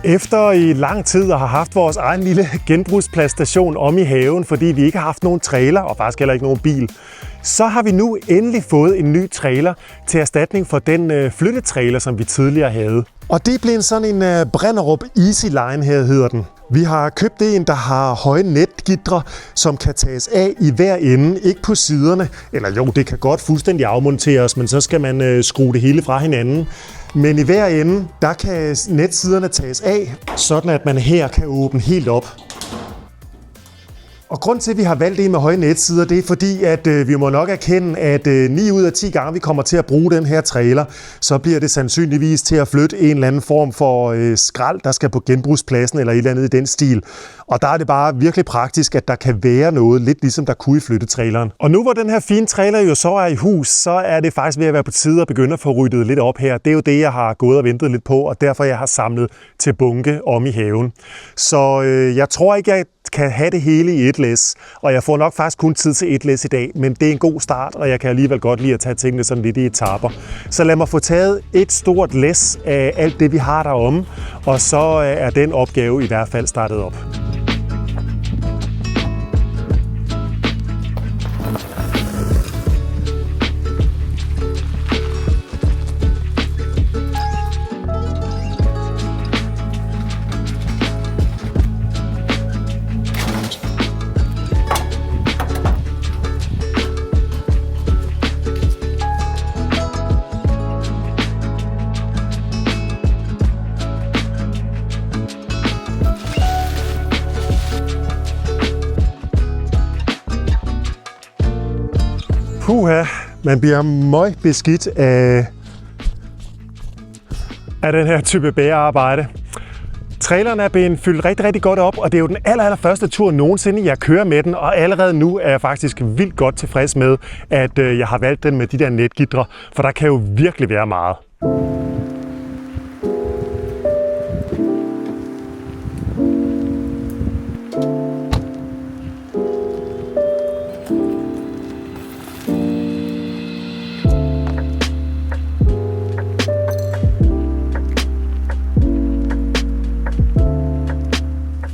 Efter i lang tid at have haft vores egen lille genbrugspladsstation om i haven, fordi vi ikke har haft nogen trailer og faktisk heller ikke nogen bil, så har vi nu endelig fået en ny trailer til erstatning for den flyttetrailer, som vi tidligere havde. Og det blev sådan en Brenderup Easy Line her, hedder den. Vi har købt en, der har høje netgitre, som kan tages af i hver ende, ikke på siderne. Eller jo, det kan godt fuldstændig afmonteres, men så skal man skrue det hele fra hinanden. Men i hver ende, der kan netsiderne tages af, sådan at man her kan åbne helt op. Og grund til, at vi har valgt det med høje netsider, det er fordi, at vi må nok erkende, at 9 ud af 10 gange, vi kommer til at bruge den her trailer, så bliver det sandsynligvis til at flytte en eller anden form for skrald, der skal på genbrugspladsen eller et eller andet i den stil. Og der er det bare virkelig praktisk, at der kan være noget, lidt ligesom der kunne i flyttetraileren. Og nu hvor den her fine trailer jo så er i hus, så er det faktisk ved at være på tide at begynde at få ryddet lidt op her. Det er jo det, jeg har gået og ventet lidt på, og derfor jeg har samlet til bunke om i haven. Så jeg tror ikke, jeg kan have det hele i et læs, og jeg får nok faktisk kun tid til et læs i dag, men det er en god start, og jeg kan alligevel godt lide at tage tingene sådan lidt i etaper. Så lad mig få taget et stort læs af alt det, vi har deromme, og så er den opgave i hvert fald startet op. Puha, man bliver møgbeskidt af den her type bærearbejde. Traileren er blevet fyldt rigtig godt op, og det er jo den allerførste tur nogensinde, jeg kører med den, og allerede nu er jeg faktisk vildt godt tilfreds med, at jeg har valgt den med de der netgitre, for der kan jo virkelig være meget.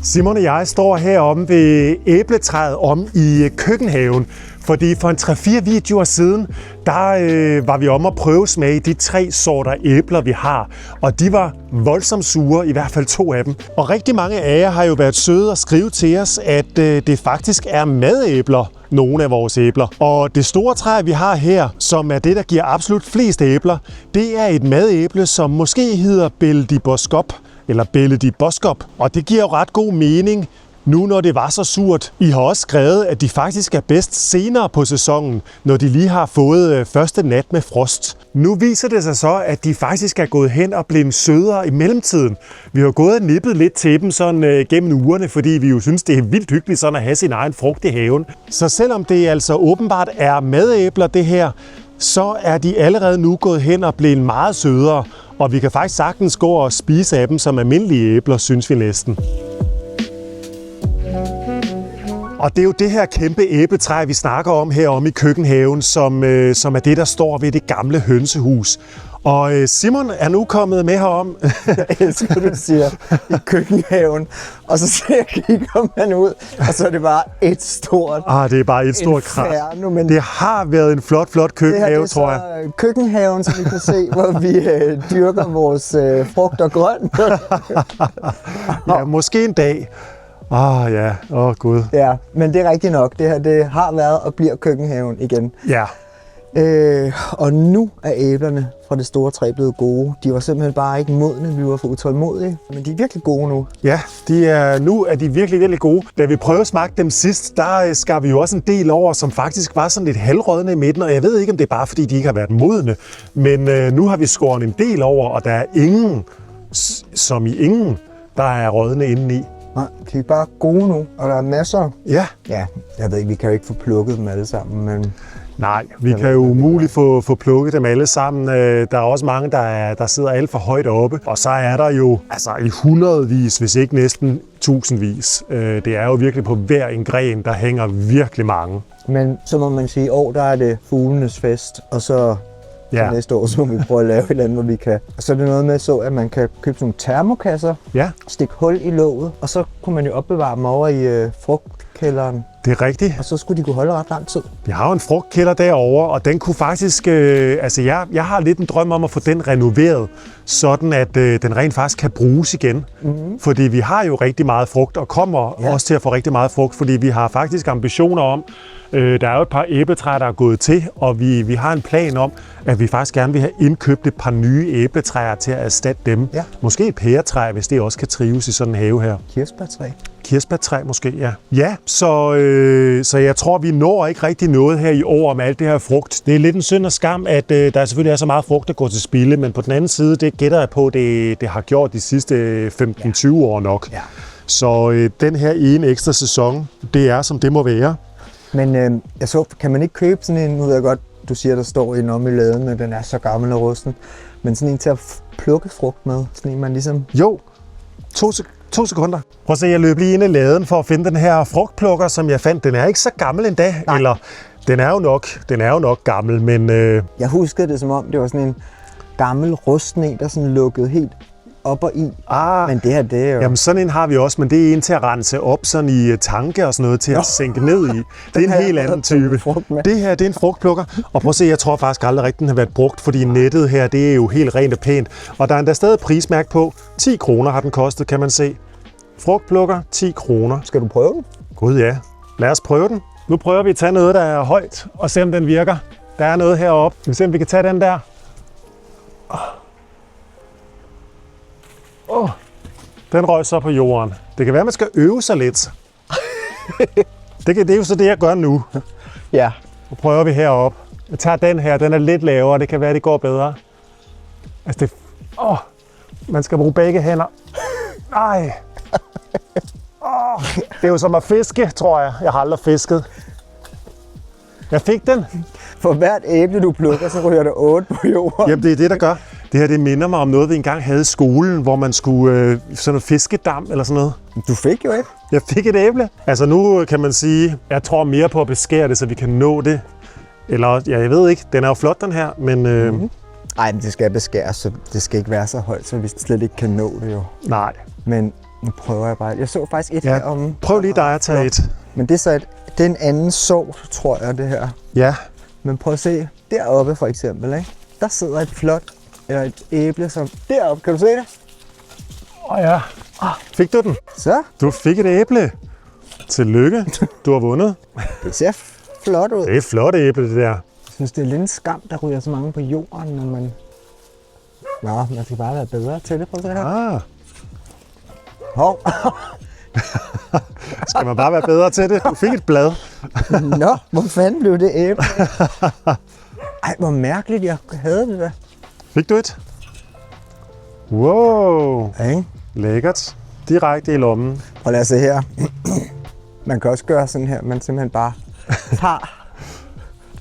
Simon og jeg står heromme ved æbletræet om i køkkenhaven, fordi for en 3-4 videoer siden, der var vi om at prøvesmage de 3 sorter æbler, vi har. Og de var voldsomt sure, i hvert fald 2 af dem. Og rigtig mange af jer har jo været søde og skrive til os, at det faktisk er madæbler, nogle af vores æbler. Og det store træ, vi har her, som er det, der giver absolut flest æbler, det er et madæble, som måske hedder Belle de Boskop, eller Belle de Boskop. Og det giver jo ret god mening, nu når det var så surt. I har også skrevet, at de faktisk er bedst senere på sæsonen, når de lige har fået første nat med frost. Nu viser det sig så, at de faktisk er gået hen og blevet sødere i mellemtiden. Vi har gået og nippet lidt til dem sådan gennem ugerne, fordi vi jo synes, det er vildt hyggeligt sådan at have sin egen frugt i haven. Så selvom det altså åbenbart er madæbler det her, så er de allerede nu gået hen og blevet meget sødere. Og vi kan faktisk sagtens gå og spise af dem som almindelige æbler, synes vi næsten. Og det er jo det her kæmpe æbletræ, vi snakker om heromme i køkkenhaven, som er det, der står ved det gamle hønsehus. Og Simon er nu kommet med herom. Jeg elsker, du siger, i køkkenhaven. Og så kigger man ud, og så er det bare et stort det er bare et stort krat. Men det har været en flot køkkenhave, tror jeg. Det er køkkenhaven, som vi kan se, hvor vi dyrker vores frugt og grønt. Ja, måske en dag. Gud. Ja, men det er rigtigt nok. Det her, det har været og bliver køkkenhaven igen. Ja. Og nu er æblerne fra det store træ blevet gode. De var simpelthen bare ikke modne, vi var for utålmodige. Men de er virkelig gode nu. Ja, nu er de virkelig, virkelig gode. Da vi prøvede at smage dem sidst, der skar vi jo også en del over, som faktisk var sådan lidt halvrådne i midten. Og jeg ved ikke, om det er bare fordi, de ikke har været modne. Men nu har vi skåret en del over, og der er ingen, som i ingen, der er rådne indeni. Nej, de er bare gode nu, og der er masser. Ja. Ja, jeg ved ikke, vi kan jo ikke få plukket dem alle sammen, men... Nej, vi kan jo umuligt få plukket dem alle sammen. Der er også mange, der sidder alt for højt oppe. Og så er der jo i hundredvis, hvis ikke næsten tusindvis. Det er jo virkelig på hver en gren, der hænger virkelig mange. Men så må man sige, at år der er det fuglenes fest, og så næste år, så må vi prøve at lave et eller andet, hvor vi kan. Og så er det noget med så, at man kan købe sådan nogle termokasser, stikke hul i låget, og så kunne man jo opbevare dem over i frugtkælderen. Det er rigtigt. Og så skulle de kunne holde ret lang tid. Vi har jo en frugtkælder derovre, og den kunne faktisk... jeg har lidt en drøm om at få den renoveret, sådan at den rent faktisk kan bruges igen. Mm-hmm. Fordi vi har jo rigtig meget frugt, og kommer også til at få rigtig meget frugt, fordi vi har faktisk ambitioner om... Der er jo et par æbletræer, der er gået til, og vi har en plan om, at vi faktisk gerne vil have indkøbt et par nye æbletræer til at erstatte dem. Ja. Måske et pæretræ, hvis det også kan trives i sådan en have her. Kirsebærtræ. Kirsebærtræ måske, ja. Ja, så jeg tror, vi når ikke rigtig noget her i år med alt det her frugt. Det er lidt en synd og skam, at der selvfølgelig er så meget frugt, der går til spilde, men på den anden side, det gætter jeg på, det har gjort de sidste 15-20 år nok. Ja. Så den her ene ekstra sæson, det er, som det må være. Men jeg så, kan man ikke købe sådan en, nu ved jeg godt, du siger, der står en om i laden, men den er så gammel og rusten, men sådan en til at plukke frugt med, sådan en man ligesom... Jo, 2 sekunder. Prøv at se, jeg løb lige ind i laden for at finde den her frugtplukker, som jeg fandt. Den er ikke så gammel endda, eller den er jo nok gammel, men... Jeg huskede det som om, det var sådan en gammel rusten en, der sådan lukkede helt op og i. Men det her, det er jo... Jamen sådan en har vi også, men det er en til at rense op sådan i tanke og sådan noget, til at sænke ned i. Det er en helt anden type. Det her, det er en frugtplukker. Og prøv at se, jeg tror faktisk aldrig rigtig, den har været brugt, fordi nettet her, det er jo helt rent og pænt. Og der er endda stadig prismærke på. 10 kroner har den kostet, kan man se. Frugtplukker, 10 kroner. Skal du prøve den? Gud ja. Lad os prøve den. Nu prøver vi at tage noget, der er højt, og se om den virker. Der er noget heroppe. Vi se, om vi kan tage den der. Den røg så på jorden. Det kan være, at man skal øve sig lidt. Det er jo så det, jeg gør nu. Ja. Nu prøver vi heroppe. Jeg tager den her. Den er lidt lavere. Det kan være, det går bedre. Altså man skal bruge begge hænder. Nej. Det er jo som at fiske, tror jeg. Jeg har aldrig fisket. Jeg fik den. For hvert æble, du plukker, så ryger der 8 på jorden. Jamen, det er det, der gør. Det her, det minder mig om noget, vi engang havde i skolen, hvor man skulle sådan noget fiskedam eller sådan noget. Du fik jo et. Jeg fik et æble. Altså nu kan man sige, jeg tror mere på at beskære det, så vi kan nå det. Eller, jeg ved ikke, den er jo flot, den her, men... Ej, men det skal beskæres, så det skal ikke være så højt, så vi slet ikke kan nå det jo. Nej. Men nu prøver jeg bare. Jeg så faktisk et her om... Prøv lige dig at tage et. Men det er så det er en anden sort, tror jeg, det her. Ja. Men prøv at se, deroppe for eksempel, ikke? Der sidder et æble, som... Deroppe, kan du se det? Ja. Fik du den? Så. Du fik et æble. Tillykke. Du har vundet. Det ser flot ud. Det er et flot æble, det der. Jeg synes, det er lidt en skam, der ryger så mange på jorden, når man... Nå, man skal bare være bedre til det, prøv at se her. Hov. Skal man bare være bedre til det? Du fik et blad. Nå, hvor fanden blev det æble? Ej, hvor mærkeligt, jeg havde det der. Fik du et? Wow. Ja, lækkert. Direkte i lommen. Prøv at se her. Man kan også gøre sådan her, man simpelthen bare tager,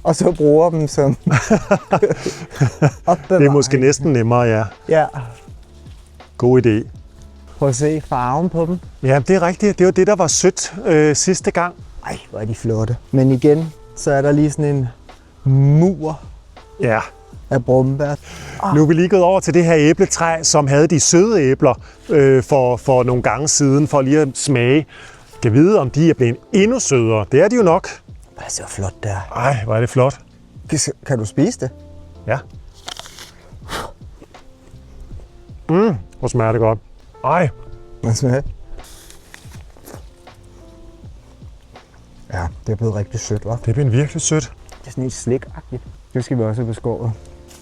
og så bruger dem som opbevaring. Det er måske næsten nemmere, ja. Ja. God idé. Prøv at se farven på dem. Ja, det er rigtigt. Det var det, der var sødt sidste gang. Ej, hvor er de flotte. Men igen, så er der lige sådan en mur af brumbær. Nu er vi lige gået over til det her æbletræ, som havde de søde æbler for nogle gange siden, for lige at smage. Kan vide, om de er blevet endnu sødere. Det er de jo nok. Hvad så flot der. Ej, hvor er det flot. Kan du spise det? Ja. Hvor smager det godt. Ej. Hvad smager det? Ja, det er blevet rigtig sødt, hva'? Det er blevet virkelig sødt. Det er sådan helt slikagtigt. Det skal vi også have beskåret.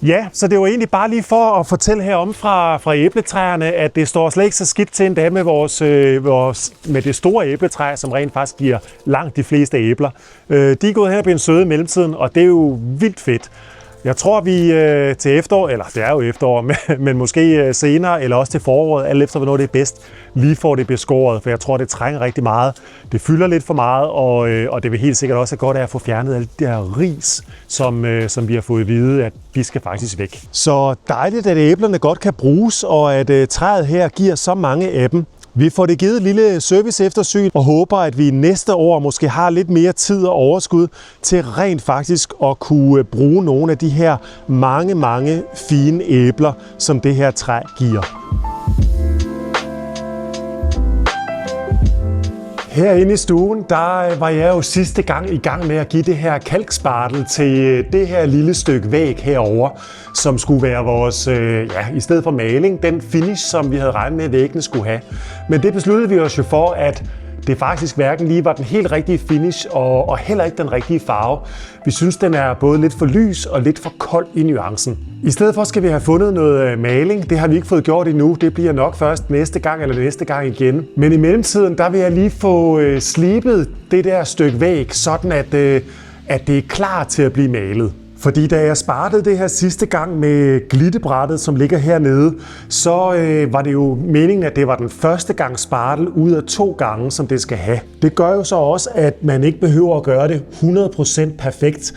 Ja, så det var egentlig bare lige for at fortælle herom fra æbletræerne, at det står slet ikke så skidt til endda med det store æbletræ, som rent faktisk giver langt de fleste æbler. De er gået hen og blevet søde i mellemtiden, og det er jo vildt fedt. Jeg tror, vi til efterår, eller det er jo efterår, men måske senere, eller også til foråret, alt efter hvornår det er bedst, lige får det beskåret, for jeg tror, det trænger rigtig meget. Det fylder lidt for meget, og det vil helt sikkert også godt at få fjernet alt det her ris, som vi har fået at vide, at de skal faktisk væk. Så dejligt, at æblerne godt kan bruges, og at træet her giver så mange af dem. Vi får det givet et lille service-eftersyn og håber, at vi næste år måske har lidt mere tid og overskud til rent faktisk at kunne bruge nogle af de her mange fine æbler, som det her træ giver. Herinde i stuen, der var jeg jo sidste gang i gang med at give det her kalkspartel til det her lille stykke væg herover, som skulle være vores, i stedet for maling, den finish, som vi havde regnet med, at væggene skulle have. Men det besluttede vi os jo for, at det faktisk hverken lige var den helt rigtige finish og heller ikke den rigtige farve. Vi synes, den er både lidt for lys og lidt for kold i nuancen. I stedet for skal vi have fundet noget maling. Det har vi ikke fået gjort endnu. Det bliver nok først næste gang eller næste gang igen. Men i mellemtiden, der vil jeg lige få slibet det der stykke væg, sådan at det er klar til at blive malet. Fordi da jeg spartede det her sidste gang med glitebrættet, som ligger hernede, så var det jo meningen, at det var den første gang spartel ud af 2 gange, som det skal have. Det gør jo så også, at man ikke behøver at gøre det 100% perfekt.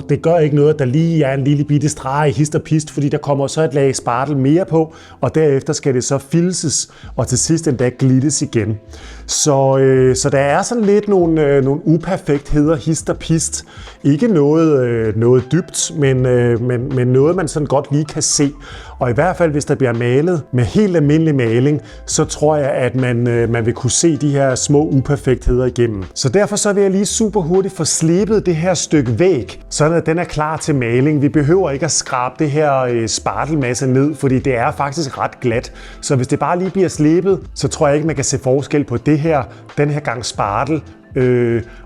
Det gør ikke noget, at der lige er en lille bitte streg i hist og pist, fordi der kommer så et lag spartel mere på, og derefter skal det så filses, og til sidst endda glittes igen. Så der er sådan lidt nogle uperfektheder, hist og pist. Ikke noget dybt, men noget, man sådan godt lige kan se. Og i hvert fald, hvis der bliver malet med helt almindelig maling, så tror jeg, at man vil kunne se de her små uperfektheder igennem. Så derfor så vil jeg lige super hurtigt få slebet det her stykke væg, sådan at den er klar til maling. Vi behøver ikke at skrabe det her spartelmasse ned, fordi det er faktisk ret glat. Så hvis det bare lige bliver slebet, så tror jeg ikke, man kan se forskel på den her gang spartel,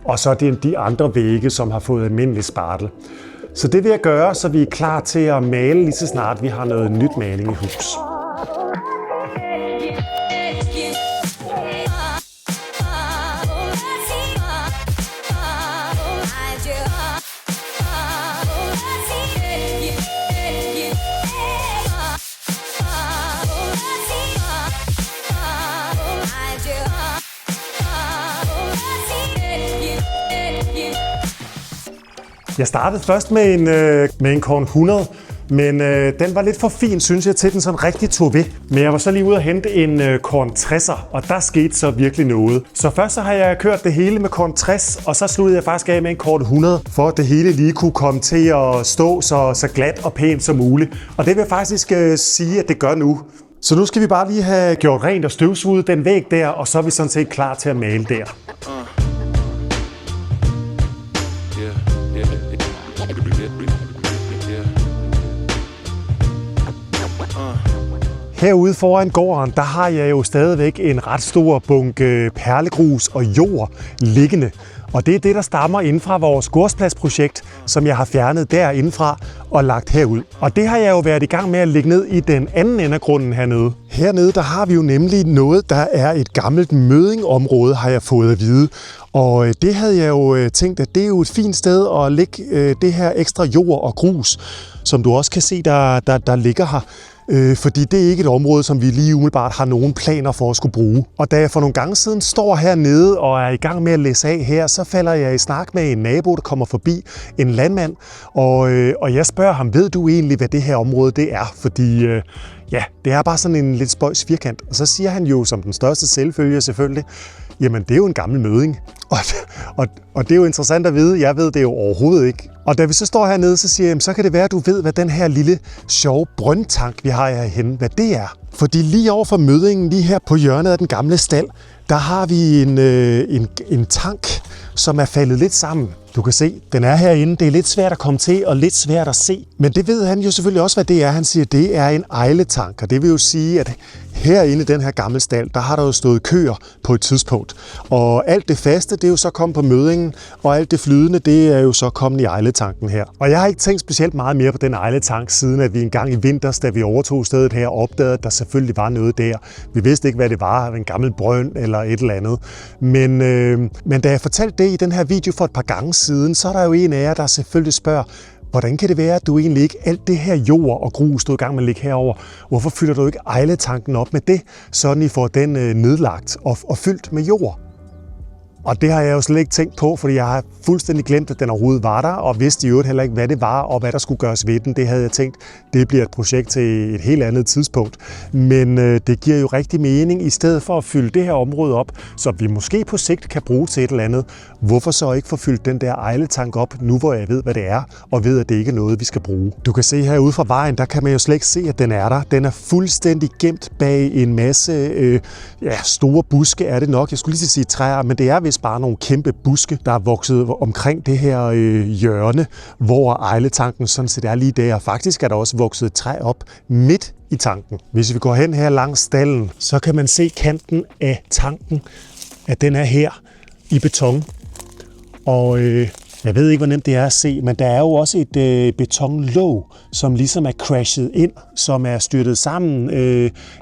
og så de andre vægge, som har fået almindelig spartel. Så det vil jeg gøre, så vi er klar til at male lige så snart vi har noget nyt maling i hus. Jeg startede først med en Korn 100, men den var lidt for fin, synes jeg, til den sådan rigtig tog ved. Men jeg var så lige ude og hente en Korn 60'er, og der skete så virkelig noget. Så først så har jeg kørt det hele med Korn 60, og så sluttede jeg faktisk af med en Korn 100, for at det hele lige kunne komme til at stå så glat og pænt som muligt. Og det vil jeg faktisk sige, at det gør nu. Så nu skal vi bare lige have gjort rent og støvsuget den væg der, og så er vi sådan set klar til at male der. Herude foran gården, der har jeg jo stadigvæk en ret stor bunke perlegrus og jord liggende. Og det er det, der stammer inden fra vores gårdspladsprojekt, som jeg har fjernet derindefra og lagt herud. Og det har jeg jo været i gang med at lægge ned i den anden ende af grunden hernede. Hernede, der har vi jo nemlig noget, der er et gammelt mødingområde, har jeg fået at vide. Og det havde jeg jo tænkt, at det er jo et fint sted at lægge det her ekstra jord og grus, som du også kan se, der ligger her. Fordi det er ikke et område, som vi lige umiddelbart har nogen planer for at skulle bruge. Og da jeg for nogle gange siden står hernede og er i gang med at læse af her, så falder jeg i snak med en nabo, der kommer forbi, en landmand, og jeg spørger ham, ved du egentlig, hvad det her område det er? Fordi det er bare sådan en lidt spøjs firkant. Og så siger han jo som den største selvfølge selvfølgelig, jamen det er jo en gammel møding. Og det er jo interessant at vide, jeg ved det jo overhovedet ikke. Og da vi så står hernede, så siger jeg, så kan det være, at du ved, hvad den her lille sjove brøndtank, vi har herhenne, hvad det er. Fordi lige over for mødingen, lige her på hjørnet af den gamle stald, der har vi en tank, som er faldet lidt sammen. Du kan se, den er herinde. Det er lidt svært at komme til og lidt svært at se. Men det ved han jo selvfølgelig også, hvad det er. Han siger, det er en ejletank. Og det vil jo sige, at herinde i den her gamle stald, der har der jo stået køer på et tidspunkt. Og alt det faste, det er jo så kommet på mødingen, og alt det flydende, det er jo så kommet i ejletanken her. Og jeg har ikke tænkt specielt meget mere på den ejletank, siden at vi engang i vinters, da vi overtog stedet her, opdagede, at der selvfølgelig var noget der. Vi vidste ikke, hvad det var, en gammel brønd eller et eller andet. Men da jeg fortalte det i den her video for et par gange siden, så er der jo en af jer, der selvfølgelig spørger, hvordan kan det være, at du egentlig ikke alt det her jord og grus, du er i gang med at lægge herover, hvorfor fylder du ikke ejletanken op med det, sådan I får den nedlagt og fyldt med jord? Og det har jeg jo slet ikke tænkt på, fordi jeg har fuldstændig glemt, at den overhovedet var der, og vidste i øvrigt heller ikke, hvad det var, og hvad der skulle gøres ved den. Det havde jeg tænkt, det bliver et projekt til et helt andet tidspunkt. Men det giver jo rigtig mening, i stedet for at fylde det her område op, som vi måske på sigt kan bruge til et eller andet. Hvorfor så ikke få fyldt den der ejletank op, nu hvor jeg ved, hvad det er, og ved, at det ikke er noget, vi skal bruge. Du kan se herude fra vejen, der kan man jo slet ikke se, at den er der. Den er fuldstændig gemt bag en masse store buske, er det nok. Jeg skulle lige sige træer, men det er vist bare nogle kæmpe buske, der er vokset omkring det her hjørne, hvor ejletanken sådan set er lige der. Faktisk er der også vokset et træ op midt i tanken. Hvis vi går hen her langs stallen, så kan man se kanten af tanken, at den er her i beton. Og jeg ved ikke, hvor nemt det er at se, men der er jo også et betonlåg, som ligesom er crashet ind, som er styrtet sammen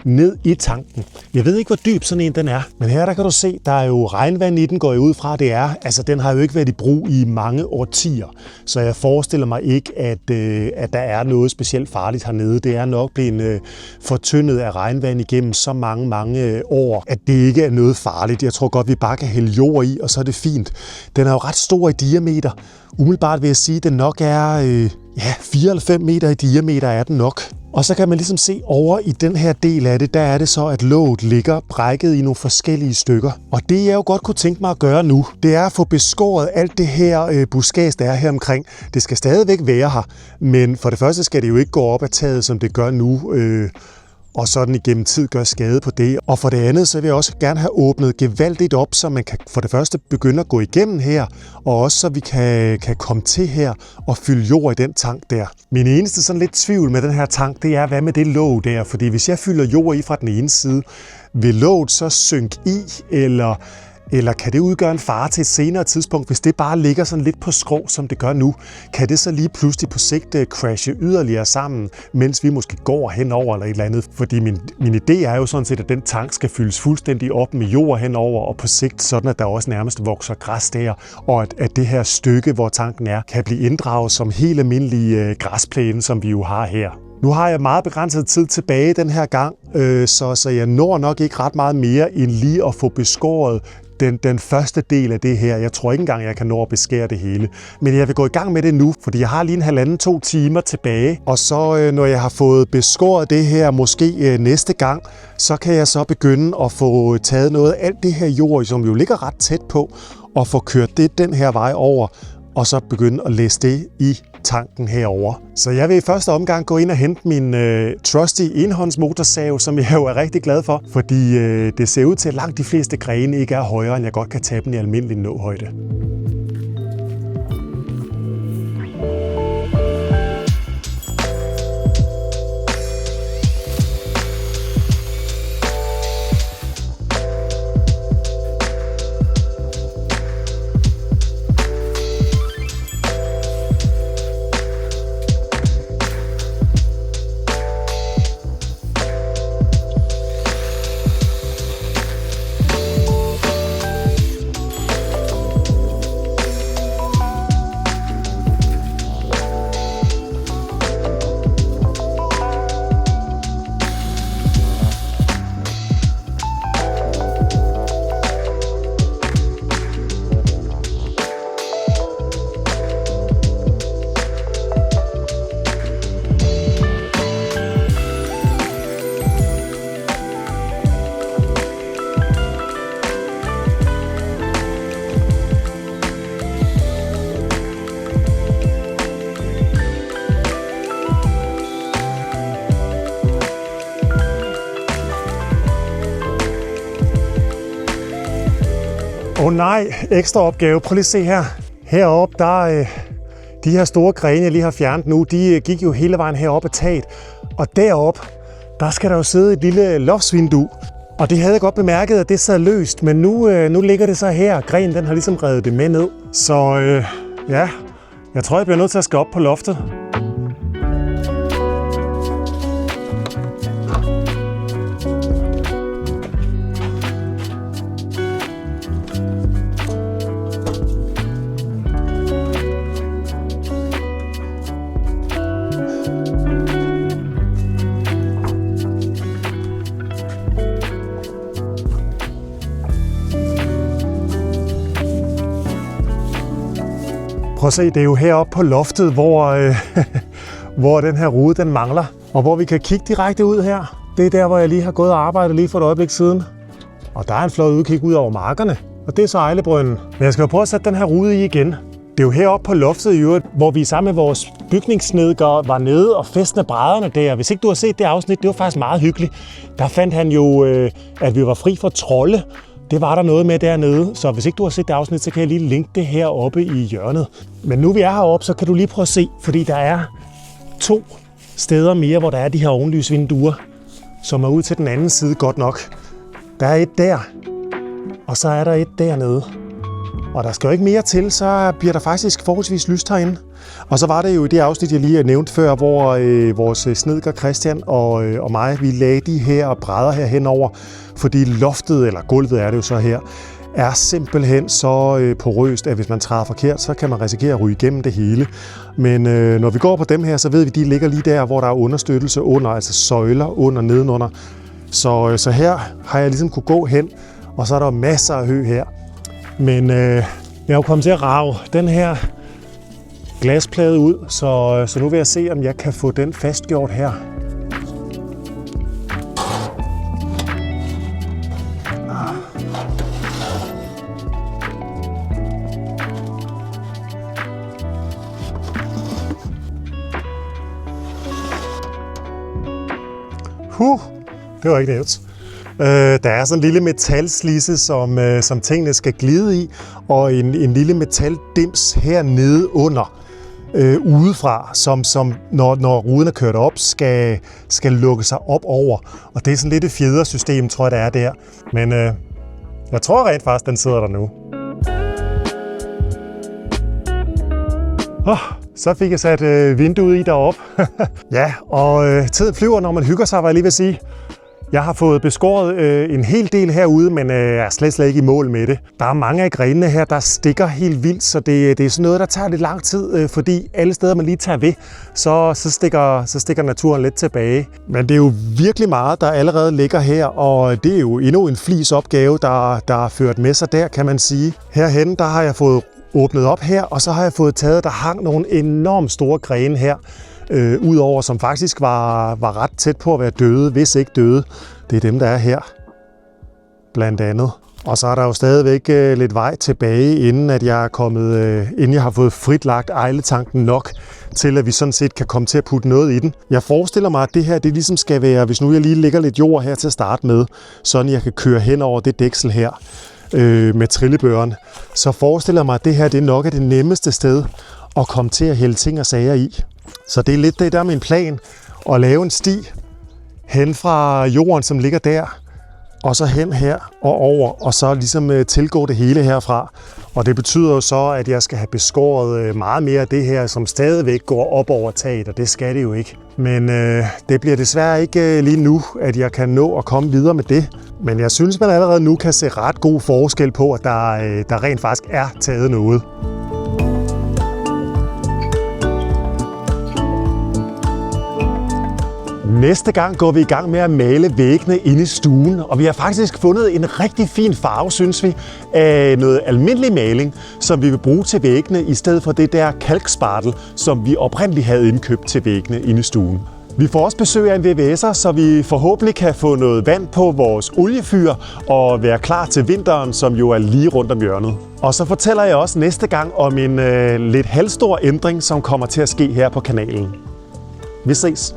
ned i tanken. Jeg ved ikke, hvor dyb sådan en den er, men her der kan du se, der er jo regnvand i den, går jeg ud fra, det er. Altså, den har jo ikke været i brug i mange årtier, så jeg forestiller mig ikke, at der er noget specielt farligt hernede. Det er nok blevet fortyndet af regnvand igennem så mange år, at det ikke er noget farligt. Jeg tror godt, vi bare kan hælde jord i, og så er det fint. Den er jo ret stor i diameter. Umiddelbart vil jeg sige, at den nok er 4 eller 5 meter i diameter er den nok. Og så kan man ligesom se over i den her del af det, der er det så, at låget ligger brækket i nogle forskellige stykker. Og det jeg jo godt kunne tænke mig at gøre nu, det er at få beskåret alt det her buskads, der er her omkring. Det skal stadigvæk være her, men for det første skal det jo ikke gå op ad taget, som det gør nu. Og sådan igennem tid gør skade på det. Og for det andet, så vil jeg også gerne have åbnet gevaldigt op, så man kan for det første begynde at gå igennem her, og også så vi kan komme til her og fylde jord i den tank der. Min eneste sådan lidt tvivl med den her tank, det er, hvad med det låg der? Fordi hvis jeg fylder jord i fra den ene side, vil låget så synke i, eller kan det udgøre en fare til et senere tidspunkt, hvis det bare ligger sådan lidt på skrå, som det gør nu? Kan det så lige pludselig på sigt crashe yderligere sammen, mens vi måske går henover eller et eller andet? Fordi min idé er jo sådan set, at den tank skal fyldes fuldstændig op med jord henover, og på sigt sådan, at der også nærmest vokser græs der, og at det her stykke, hvor tanken er, kan blive inddraget som helt almindelig græsplæne, som vi jo har her. Nu har jeg meget begrænset tid tilbage den her gang, så jeg når nok ikke ret meget mere end lige at få beskåret den første del af det her. Jeg tror ikke engang, jeg kan nå at beskære det hele. Men jeg vil gå i gang med det nu, fordi jeg har lige 1,5-2 timer tilbage. Og så når jeg har fået beskåret det her, måske næste gang, så kan jeg så begynde at få taget noget af alt det her jord, som jo ligger ret tæt på, og få kørt det den her vej over, og så begynde at læse det i tanken herover. Så jeg vil i første omgang gå ind og hente min trusty enhåndsmotorsav, som jeg jo er rigtig glad for, fordi det ser ud til, at langt de fleste grene ikke er højere, end jeg godt kan tage dem i almindelig nåhøjde. Nej, ekstra opgave. Prøv lige at se her. Heroppe, der de her store grene, jeg lige har fjernet nu, de gik jo hele vejen heroppe af taget. Og deroppe, der skal der jo sidde et lille loftsvindue. Og det havde jeg godt bemærket, at det sad løst, men nu ligger det så her. Grenen den har ligesom revet det med ned. Så ja, jeg tror, jeg bliver nødt til at skal op på loftet. Prøv at se, det er jo heroppe på loftet, hvor den her rude den mangler. Og hvor vi kan kigge direkte ud her. Det er der, hvor jeg lige har gået og arbejdet lige for et øjeblik siden. Og der er en flot udkig ud over markerne. Og det er så Ejlebrønden. Men jeg skal jo prøve at sætte den her rude i igen. Det er jo heroppe på loftet i øvrigt, hvor vi sammen med vores bygningssnedker var nede og festede brædderne der. Hvis ikke du har set det afsnit, det var faktisk meget hyggeligt. Der fandt han jo, at vi var fri for trolde. Det var der noget med dernede, så hvis ikke du har set det afsnit, så kan jeg lige linke det her oppe i hjørnet. Men nu vi er heroppe, så kan du lige prøve at se, fordi der er 2 steder mere, hvor der er de her ovenlysvinduer, som er ud til den anden side godt nok. Der er et der, og så er der et dernede. Og der skal jo ikke mere til, så bliver der faktisk forholdsvis lyst herinde. Og så var det jo i det afsnit, jeg lige nævnte før, hvor vores snedker Christian og mig, vi lagde de her brædder her henover, fordi loftet, eller gulvet er det jo så her, er simpelthen så porøst, at hvis man træder forkert, så kan man risikere at ryge igennem det hele. Men når vi går på dem her, så ved vi, at de ligger lige der, hvor der er understøttelse under, altså søjler under, nedenunder. Så her har jeg ligesom kunne gå hen, og så er der masser af hø her. Men jeg er jo kommet til at rage den her glasplade ud, så nu vil jeg se, om jeg kan få den fastgjort her. Det var ikke nemt. Der er sådan en lille metalslisse, som tingene skal glide i, og en lille metaldims hernede under udefra, som når ruden er kørt op, skal lukke sig op over. Og det er sådan lidt et fjedersystem, tror jeg, der er der. Men jeg tror rent faktisk, den sidder der nu. Så fik jeg sat vinduet i deroppe. Ja, og tiden flyver, når man hygger sig, var jeg lige ved at sige. Jeg har fået beskåret en hel del herude, men jeg er slet ikke i mål med det. Der er mange af grenene her, der stikker helt vildt, så det er sådan noget, der tager lidt lang tid, fordi alle steder, man lige tager ved, så stikker naturen lidt tilbage. Men det er jo virkelig meget, der allerede ligger her, og det er jo endnu en flisopgave, der er ført med sig der, kan man sige. Herhen, der har jeg fået åbnet op her, og så har jeg fået taget, der hang nogle enormt store grene her, udover som faktisk var ret tæt på at være døde, hvis ikke døde. Det er dem, der er her, blandt andet. Og så er der jo stadigvæk lidt vej tilbage, inden jeg har fået fritlagt ejletanken nok, til at vi sådan set kan komme til at putte noget i den. Jeg forestiller mig, at det her, det ligesom skal være, hvis nu jeg lige lægger lidt jord her til at starte med, sådan jeg kan køre hen over det dæksel her med trillebøren, så forestiller jeg mig, at det her, det nok er det nemmeste sted at komme til at hælde ting og sager i. Så det er lidt det der med en plan, at lave en sti hen fra jorden, som ligger der, og så hen her og over, og så ligesom tilgå det hele herfra. Og det betyder jo så, at jeg skal have beskåret meget mere af det her, som stadigvæk går op over taget, og det skal det jo ikke. Men det bliver desværre ikke lige nu, at jeg kan nå at komme videre med det. Men jeg synes, man allerede nu kan se ret god forskel på, at der rent faktisk er taget noget. Næste gang går vi i gang med at male væggene inde i stuen, og vi har faktisk fundet en rigtig fin farve, synes vi, af noget almindelig maling, som vi vil bruge til væggene, i stedet for det der kalkspartel, som vi oprindeligt havde indkøbt til væggene inde i stuen. Vi får også besøg af en VVS'er, så vi forhåbentlig kan få noget vand på vores oliefyr og være klar til vinteren, som jo er lige rundt om hjørnet. Og så fortæller jeg også næste gang om en lidt halvstor ændring, som kommer til at ske her på kanalen. Vi ses!